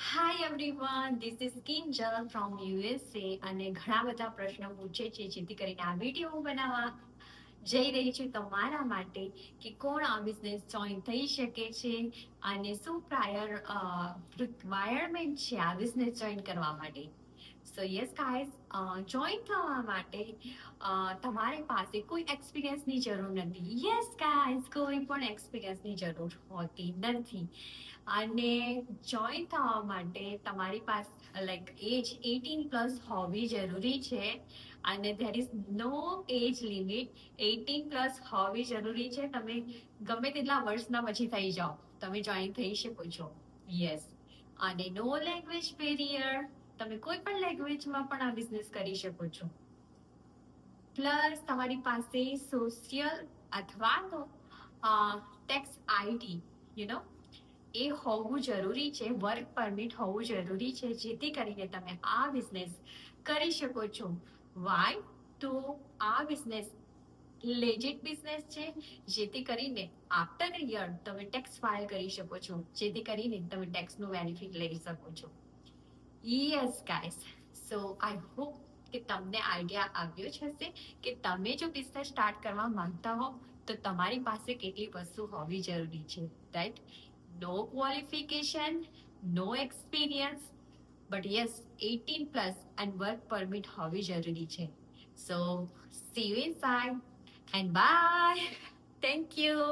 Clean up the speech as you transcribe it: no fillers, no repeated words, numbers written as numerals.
Hi everyone, this is Kinjal from USA અને ઘણા બધા પ્રશ્નો પૂછે છે, જેથી કરીને આ વિડીયો હું બનાવવા જઈ રહી છું તમારા માટે કે કોણ આ બિઝનેસ જોઈન થઈ શકે છે અને શું પ્રાયર રિક્વાયરમેન્ટ છે આ બિઝનેસ જોઈન કરવા માટે. સો યસ ગાઈઝ, જોઈન થવા માટે તમારી પાસે કોઈ એક્સપિરિયન્સની જરૂર નથી. યસ ગાઈઝ, કોઈ પણ એક્સપિરિયન્સની જરૂર હોતી નથી. અને જોઈન થવા માટે તમારી પાસે લાઈક એજ 18+ હોવી જરૂરી છે અને there is no age limit. 18+ હોવી જરૂરી છે. તમે ગમે તેટલા વર્ષના પછી થઈ જાઓ, તમે જોઈન થઈ શકો છો. યસ. અને નો લેંગ્વેજ બેરિયર, તમે કોઈ પણ લેંગ્વેજમાં પણ આ બિઝનેસ કરી શકો છો. પ્લસ તમારી પાસે સોશિયલ અથવા તો ટેક્સ આઈડી એ હોવું જરૂરી છે. વર્ક પરમિટ હોવું જરૂરી છે, જેથી કરીને તમે આ બિઝનેસ કરી શકો છો. વાય તો આ બિઝનેસ લેજિટ બિઝનેસ છે, જેથી કરીને આફ્ટર યર તમે ટેક્સ ફાઇલ કરી શકો છો, જેથી કરીને તમે ટેક્સનું બેનિફિટ લઈ શકો છો. Yes guys, so I hope કે તમને આઈડિયા આવ્યો જ હશે કે તમે જો બિઝનેસ સ્ટાર્ટ કરવા માંગતા હો તો તમારી પાસે કેટલી વસ્તુ હોવી જરૂરી છે, right? No qualification, no experience, but yes 18+ and work permit હોવી જરૂરી છે. So see you inside and bye. Thank you.